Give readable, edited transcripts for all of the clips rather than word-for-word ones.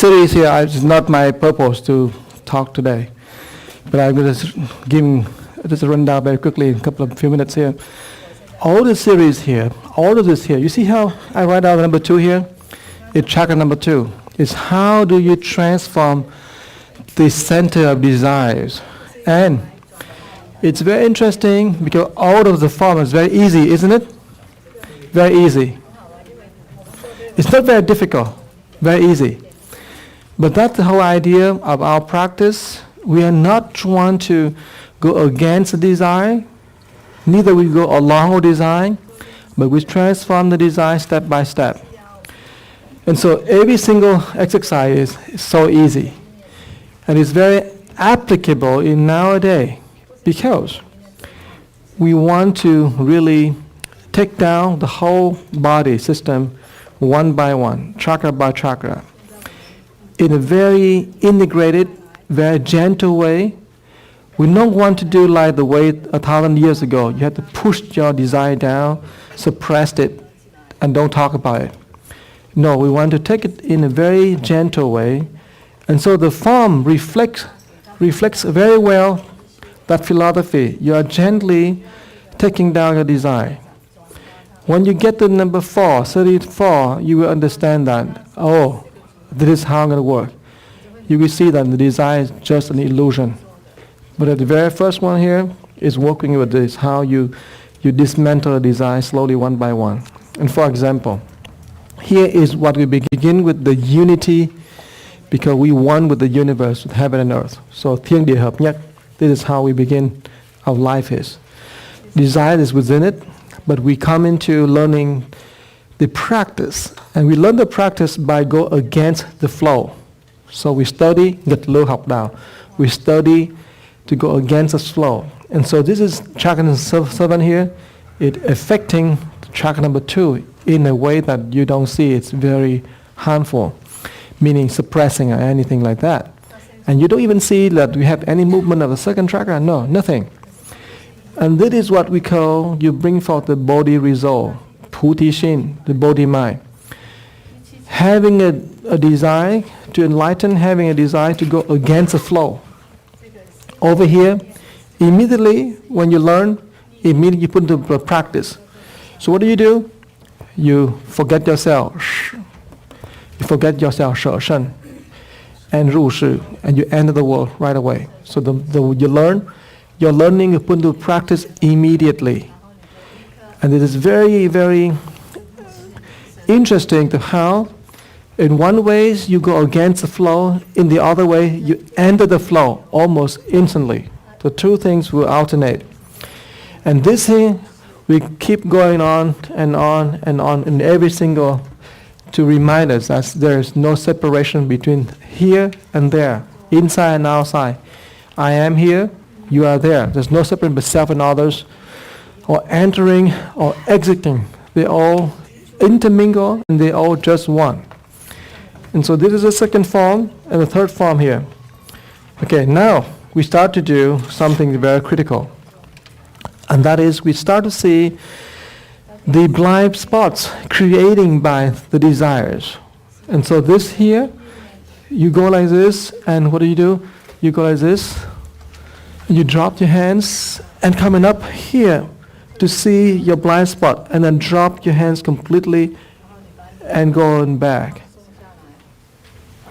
series here is not my purpose to talk today, but I'm going to just run down very quickly in a couple of few minutes here. All the series here, all of this here, you see how I write out number 2 here? It's chakra number 2. It's how do you transform the center of desires. And it's very interesting because all of the form is very easy, isn't it? Very easy. It's not very difficult, very easy. But that's the whole idea of our practice. We are not trying to go against the desire, neither we go along with desire, but we transform the desire step by step. And so every single exercise is so easy. And it's very applicable in nowadays because we want to really take down the whole body system one by one, chakra by chakra, in a very integrated, very gentle way. We don't want to do like the way 1,000 years ago. You had to push your desire down, suppress it, and don't talk about it. No, we want to take it in a very gentle way. And so the form reflects very well that philosophy. You are gently taking down your desire. When you get to number 4, 34, you will understand that, oh, this is how I'm going to work. You will see that the desire is just an illusion. But at the very first one here is working with this, how you dismantle the desire slowly one by one. And for example, here is what we begin with the unity because we one with the universe, with heaven and earth. So thiên địa hợp nhất, this is how we begin our life is. Desire is within it, but we come into learning the practice. And we learn the practice by go against the flow. So we study, nghịch lưu học đạo. We study to go against the flow. And so this is chakra number 7 here. It affecting chakra number 2 in a way that you don't see. It's very harmful, meaning suppressing or anything like that. And you don't even see that we have any movement of the second chakra. No, nothing. And that is what we call, you bring forth the Bodhi resolve, Puti Shin, the Bodhi mind. Having a desire to enlighten, having a desire to go against the flow. Over here, immediately when you learn, immediately you put into practice. So what do? You forget yourself. You forget yourself, 舍身, and 入世, and you enter the world right away. So you learn, your learning you put into practice immediately. And it is very, very interesting to how in one way you go against the flow, in the other way you enter the flow almost instantly. The two things will alternate. And this thing, we keep going on and on and on in every single, to remind us that there is no separation between here and there, inside and outside. I am here, you are there. There's no separation between self and others, or entering or exiting. They all intermingle and they all just one. And so this is the second form and the third form here. Okay, now we start to do something very critical. And that is we start to see the blind spots creating by the desires. And so this here, you go like this, and what do? You go like this, and you drop your hands, and coming up here to see your blind spot, and then drop your hands completely and going back.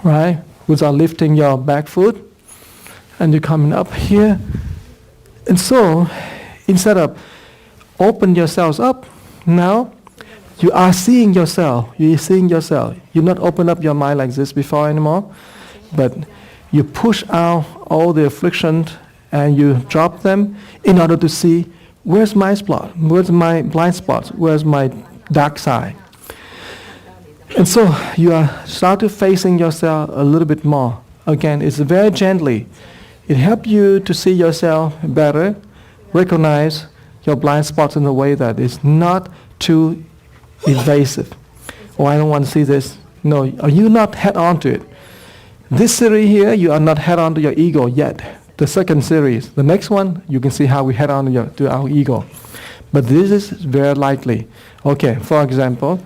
Right? Without lifting your back foot, and you're coming up here. And so, instead of open yourselves up, now you are seeing yourself. You're seeing yourself. You not open up your mind like this before anymore, but you push out all the afflictions and you drop them in order to see where's my spot, where's my blind spots, where's my dark side. And so you are start to facing yourself a little bit more. Again, it's very gently. It helps you to see yourself better, recognize your blind spots in a way that is not too invasive. Oh, I don't want to see this. No, you not head on to it. This series here, you are not head on to your ego yet. The second series, the next one, you can see how we head on to our ego. But this is very likely. Okay, for example,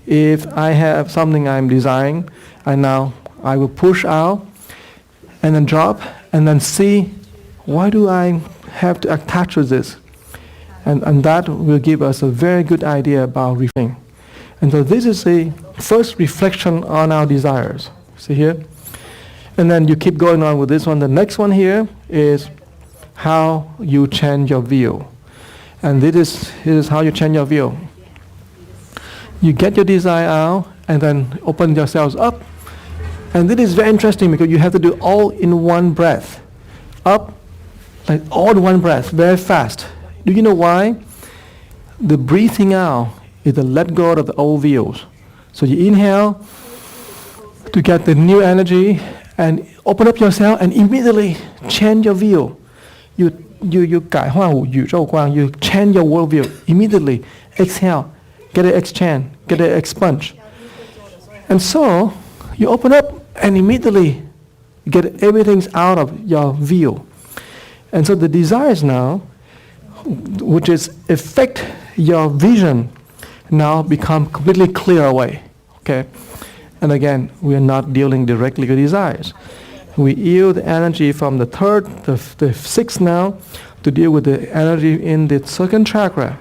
if I have something I'm desiring, and now I will push out and then drop and then see, why do I have to attach with this? And that will give us a very good idea about reflecting. And so this is a first reflection on our desires. See here? And then you keep going on with this one. The next one here is how you change your view. And this is how you change your view. You get your desire out and then open yourselves up. And this is very interesting because you have to do all in one breath. Up, like all in one breath, very fast. Do you know why? The breathing out is the let go of the old views. So you inhale to get the new energy and open up yourself and immediately change your view. You 改换宇宙观, you change your worldview immediately. Exhale, get it exchange, get it expunge. And so you open up and immediately get everything out of your view. And so the desires now, which is affect your vision, now become completely clear away. Okay? And again, we are not dealing directly with desires. We yield energy from the third, the sixth now, to deal with the energy in the second chakra.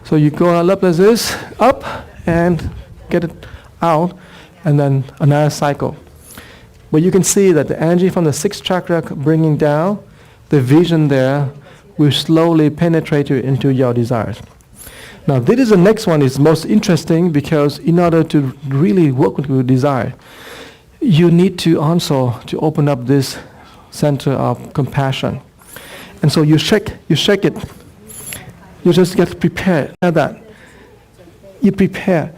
So you go up like this, up, and get it out, and then another cycle. But you can see that the energy from the sixth chakra bringing down, the vision there will slowly penetrate you into your desires. Now this is the next one is most interesting because in order to really work with your desire, you need to also to open up this center of compassion. And so you shake it. You just get prepared. That you prepare,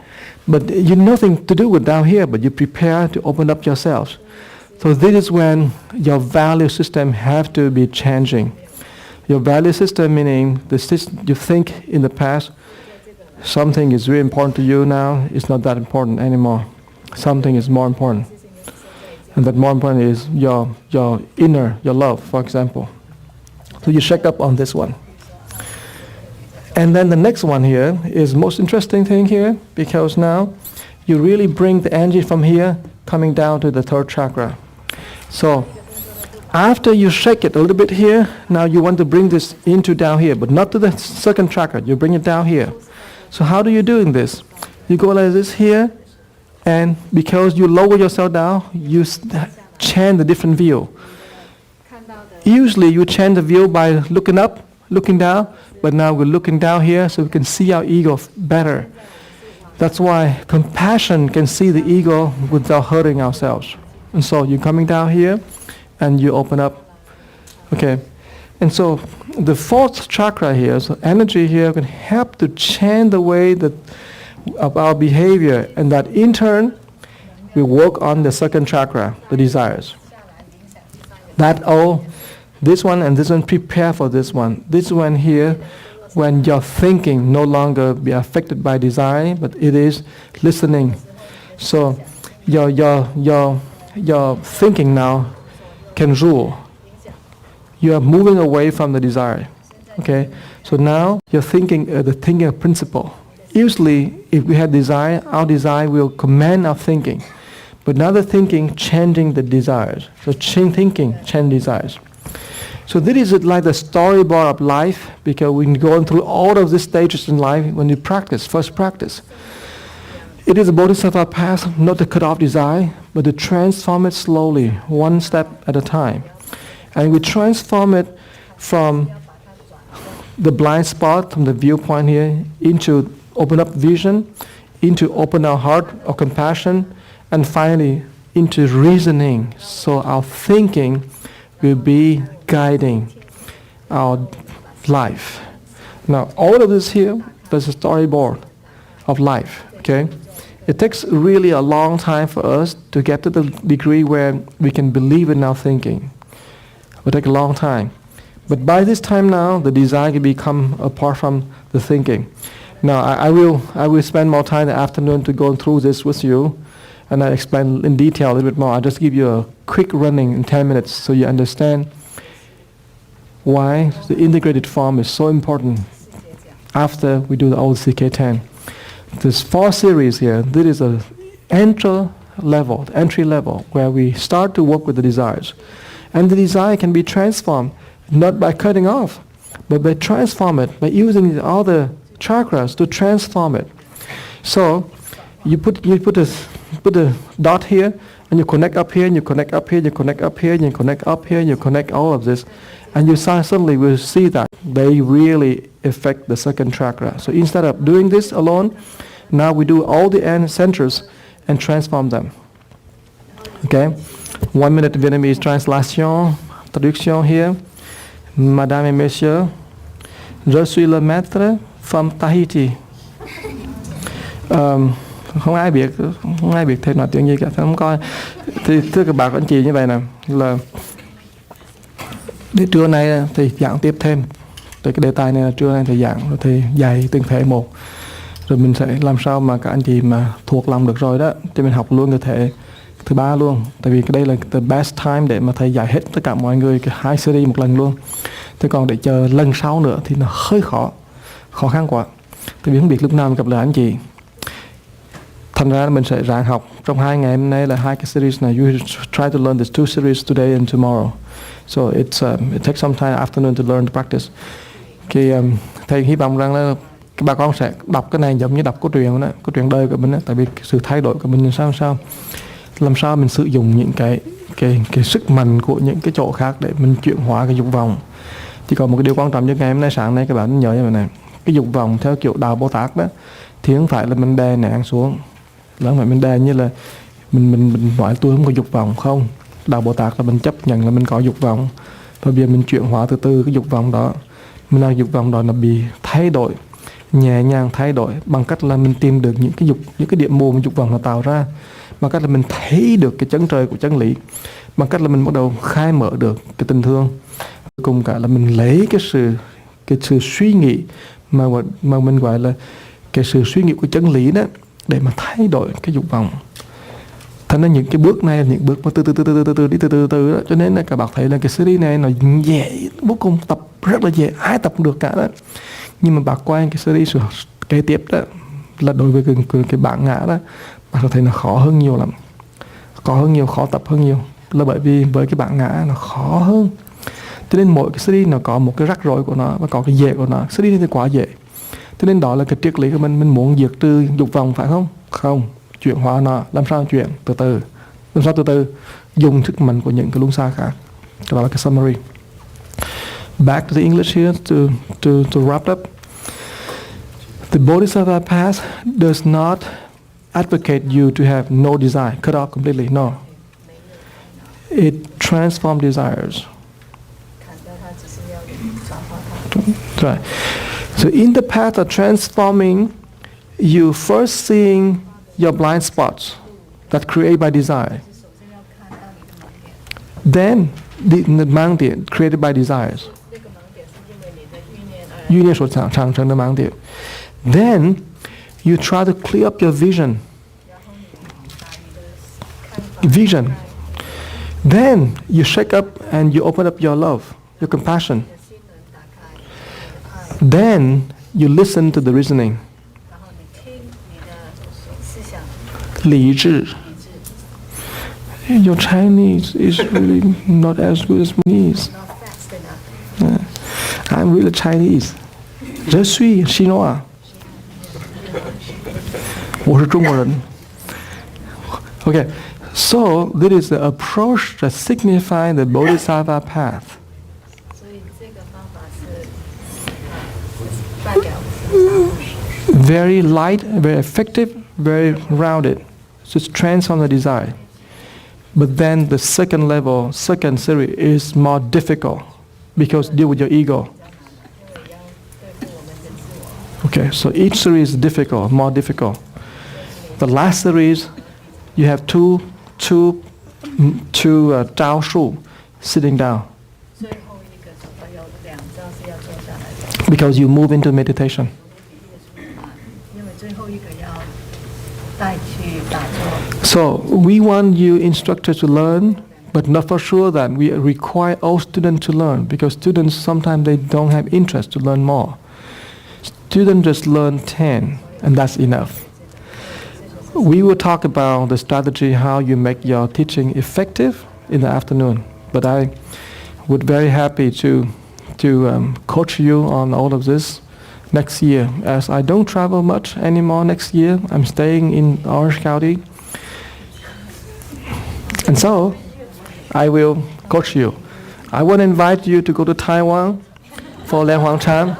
but you nothing to do with down here. But you prepare to open up yourselves. So this is when your value system have to be changing. Your value system meaning you think in the past something is really important to you now. It's not that important anymore. Something is more important. And that more important is your inner, your love, for example. So you check up on this one. And then the next one here is most interesting thing here because now you really bring the energy from here coming down to the third chakra. So after you shake it a little bit here, now you want to bring this into down here, but not to the second chakra. You bring it down here. So how do you do this? You go like this here, and because you lower yourself down, you change the different view. Usually you change the view by looking up, looking down, but now we're looking down here so we can see our ego better. That's why compassion can see the ego without hurting ourselves. And so you're coming down here and you open up. Okay. And so the fourth chakra here, so energy here can help to change the way that of our behavior, and that in turn we work on the second chakra, the desires. This one and this one, prepare for this one. This one here, when your thinking no longer be affected by desire, but it is listening. So your thinking now can rule. You are moving away from the desire. Okay, so now you're thinking the thinking of principle. Usually, if we have desire, our desire will command our thinking. But now the thinking changing the desires. So thinking change desires. So this is like the storyboard of life, because we're going through all of these stages in life when you practice, first practice. It is a bodhisattva path, not to cut off desire, but to transform it slowly, one step at a time. And we transform it from the blind spot, from the viewpoint here, into open up vision, into open our heart of compassion, and finally into reasoning. So our thinking will be guiding our life. Now all of this here, there's a storyboard of life, okay? It takes really a long time for us to get to the degree where we can believe in our thinking. It will take a long time. But by this time now, the desire can become apart from the thinking. Now, I will spend more time in the afternoon to go through this with you, and I explain in detail a little bit more. I'll just give you a quick running in 10 minutes so you understand why the integrated form is so important after we do the old CK10. There's 4 series here. This is a intro level, the entry level, where we start to work with the desires. And the desire can be transformed not by cutting off, but by transform it, by using all the chakras to transform it. So you put a dot here, and you connect up here, and you connect up here, and you connect up here, and you connect up here, and you connect all of this, and you suddenly will see that they really affect the second chakra. So instead of doing this alone, now we do all the end centers and transform them. Okay, 1 minute Vietnamese translation, traduction here. Madame et Messieurs, je suis le maître from Tahiti. Không ai biết thêm nói tiếng gì cả, không coi. Thì thưa các bạn các anh chị như vậy nè, là đến trưa nay thì giảng tiếp thêm. Thì cái đề tài này là trưa nay thầy giảng, rồi thì dạy từng thể một. Rồi mình sẽ làm sao mà các anh chị mà thuộc lòng được rồi đó, thì mình học luôn cái thể thứ ba luôn. Tại vì cái đây là the best time để mà thầy dạy hết tất cả mọi người cái 2 series một lần luôn. Thế còn để chờ lần sau nữa thì nó hơi khó khăn quá. Tại vì không biết lúc nào mình gặp lại anh chị. Thành ra mình sẽ ráng học trong 2 ngày hôm nay là 2 cái series này. You try to learn these 2 series today and tomorrow. So it takes some time afternoon to learn to practice. Thầy hy vọng rằng là các bà con sẽ đọc cái này giống như đọc câu chuyện đời của mình đó. Tại vì sự thay đổi của mình là làm sao mình sử dụng những cái sức mạnh của những cái chỗ khác để mình chuyển hóa cái dục vọng. Chỉ còn một cái điều quan trọng như ngày hôm nay sáng nay các bạn nhớ như vậy này, cái dục vọng theo kiểu đạo Bồ Tát đó thì không phải là mình đè nén xuống, là không phải mình đè như là mình nói tôi không có dục vọng, không. Đạo Bồ Tát là mình chấp nhận là mình có dục vọng, và bây giờ mình chuyển hóa từ từ cái dục vọng đó. Mình làm dục vọng đó nó bị thay đổi, nhẹ nhàng thay đổi bằng cách là mình tìm được những cái điểm mù mà dục vọng nó tạo ra, bằng cách là mình thấy được cái chân trời của chân lý, bằng cách là mình bắt đầu khai mở được cái tình thương, cùng cả là mình lấy cái sự suy nghĩ mà mình gọi là cái sự suy nghĩ của chân lý đó để mà thay đổi cái dục vọng. Thành ra những cái bước này là những bước mà từ từ đó. Cho nên là các bạn thấy là cái series này nó dễ vô cùng, tập rất là dễ, ai tập cũng được cả đó. Nhưng mà bạn qua cái series kế tiếp đó là đối với cái bản ngã đó, bạn thấy nó khó hơn nhiều lắm, khó tập hơn nhiều, là bởi vì với cái bản ngã nó khó hơn. Cho nên mỗi cái series nó có một cái rắc rối của nó và có cái dễ của nó. Series này thì quá dễ. Cho nên đó là cái triết lý của mình muốn diệt trừ dục vọng, phải không? Không, chuyển hóa nó, làm sao chuyển từ từ, làm sao từ từ dùng sức mạnh của những cái luân xa khác. Đó là cái summary. Back to the English here to wrap up. The Bodhisattva path does not advocate you to have no desire, cut off completely. No, it transforms desires. Right. So in the path of transforming, you first seeing your blind spots that create by desire. Then the盲点 created by desires. Then you try to clear up your vision. Then you shake up and you open up your love, your compassion. Then you listen to the reasoning. 理智. Your Chinese is really not as good as Chinese. I'm really Chinese. Je suis chinois. 我是中国人. Okay, so this is the approach that signifies the Bodhisattva path. Very light, very effective, very rounded. Just transform the desire. But then the second level, second series is more difficult because deal with your ego. Okay, so each series is difficult, more difficult. The last series, you have two Tao Shu sitting down. Because you move into meditation. So we want you instructors to learn, but not for sure that we require all students to learn, because students sometimes they don't have interest to learn more. Students just learn 10 and that's enough. We will talk about the strategy how you make your teaching effective in the afternoon. But I would very happy to coach you on all of this next year. As I don't travel much anymore next year, I'm staying in Orange County. And so I will coach you. I want to invite you to go to Taiwan for Lian Huang Chan.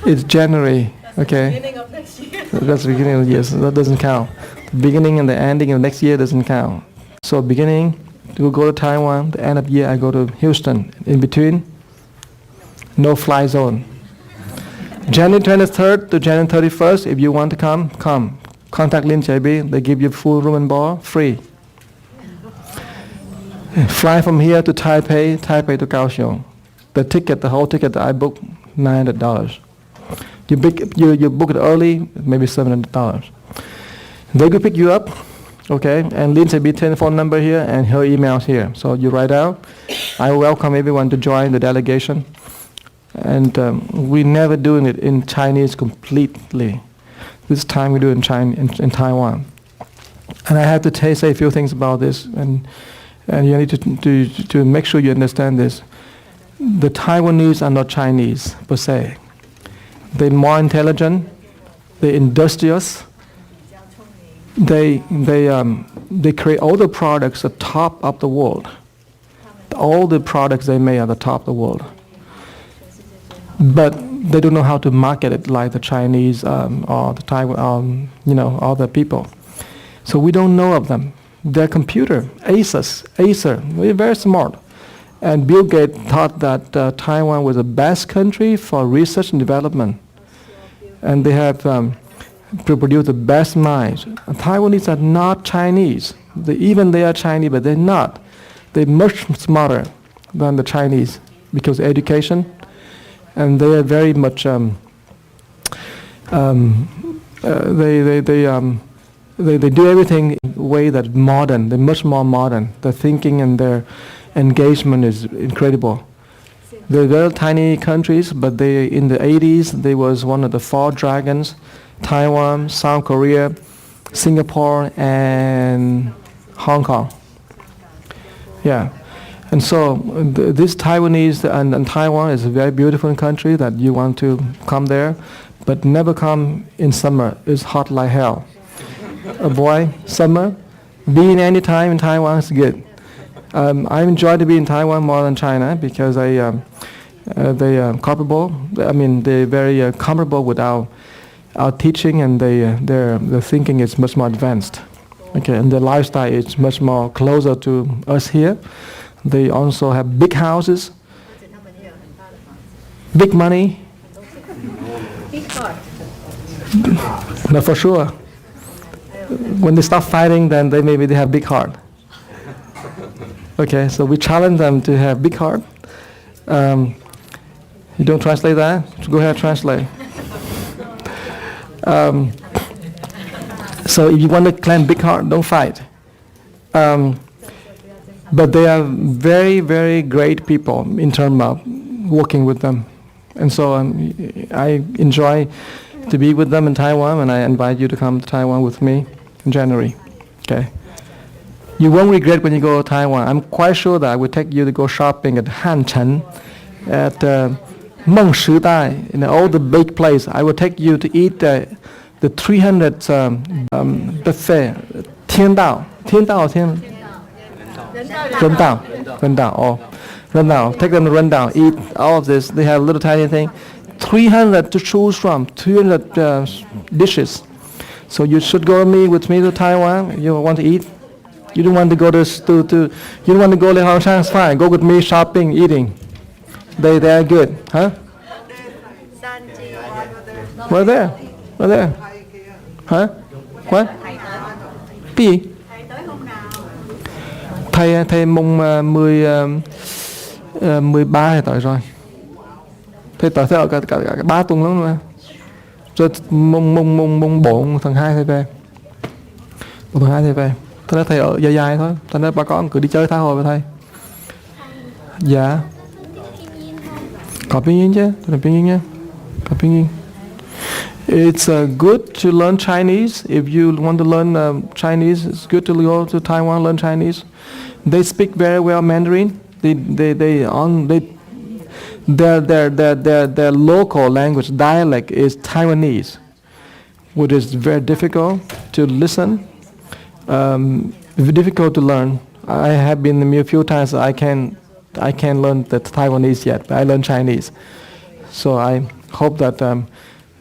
It's January, okay? Beginning of next year. That's the beginning of the year, so that doesn't count. The beginning and the ending of next year doesn't count. So beginning, to go to Taiwan. The end of year, I go to Houston. In between, no fly zone. January 23rd to January 31st, if you want to come, come. Contact Lin JB, they give you full room and board, free. Fly from here to Taipei, Taipei to Kaohsiung. The ticket, the whole ticket, I booked $900. You book it early, maybe $700. They could pick you up, okay? And Lin JB telephone number here and her emails here. So you write out. I welcome everyone to join the delegation. And we never doing it in Chinese completely. This time we do it in Taiwan. And I have to say a few things about this, and you need to make sure you understand this. The Taiwanese are not Chinese per se. They're more intelligent, they're industrious, they create all the products at the top of the world. All the products they make are the top of the world. But they don't know how to market it like the Chinese or the Taiwan, other people. So we don't know of them. Their computer, Acer, we're very smart. And Bill Gates thought that Taiwan was the best country for research and development. And they have produced the best minds. Taiwanese are not Chinese. They are Chinese, but they're not. They're much smarter than the Chinese because of education. And they are very much, they do everything in a way that's modern. They're much more modern. Their thinking and their engagement is incredible. They're very tiny countries, but in the 80s, they was one of the 4 dragons: Taiwan, South Korea, Singapore, and Hong Kong. Yeah. And so this Taiwanese and Taiwan is a very beautiful country that you want to come there, but never come in summer. It's hot like hell. Avoid summer. Being any time in Taiwan is good. I enjoy to be in Taiwan more than China because they are comparable. I mean, they're very comparable with our teaching, and their thinking is much more advanced. Okay, and their lifestyle is much more closer to us here. They also have big houses, big money. Big heart. No, for sure. When they stop fighting, then they have big heart. Okay, so we challenge them to have big heart. You don't translate that? Go ahead, translate. So if you want to claim big heart, don't fight. But they are very, very great people in terms of working with them. And so I enjoy to be with them in Taiwan, and I invite you to come to Taiwan with me in January. Okay. You won't regret when you go to Taiwan. I'm quite sure that I will take you to go shopping at Hanchen, at Meng Shidai, in all the big place. I will take you to eat the 300 buffet, 天道 Rendao. Take them to Rendao, eat all of this. They have a little tiny thing. 300 to choose from, 200 dishes. So you should go with me to Taiwan. You want to eat? You don't want to go you don't want to go to Hong Kong, it's fine. Go with me shopping, eating. They are good, huh? We're there. Hả? What? Cái gì? Thầy mùng 13 thì tới rồi. Thầy tới theo cả 3 tuần lắm mà. Rồi mùng 4 tháng 2 thầy về. Một tháng 2 thầy về. Thế nên thầy ở dài thôi. Thế nên bà con cứ đi chơi tha hồ với thầy. Dạ. Có pin yên chứ. Tôi là pin yên nha. Có pin yên. It's good to learn Chinese. If you want to learn Chinese, it's good to go to Taiwan, learn Chinese. They speak very well Mandarin. Their local language, dialect is Taiwanese, which is very difficult to listen, difficult to learn. I have been a few times. I can't learn the Taiwanese yet, but I learn Chinese. So I hope that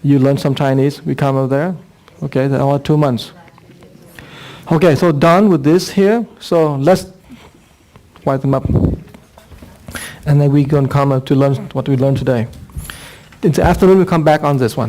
you learn some Chinese. We come over there. Okay, or 2 months. Okay, so done with this here. So let's wipe them up. And then we're going to come up to learn what we learned today. In the afternoon, we come back on this one.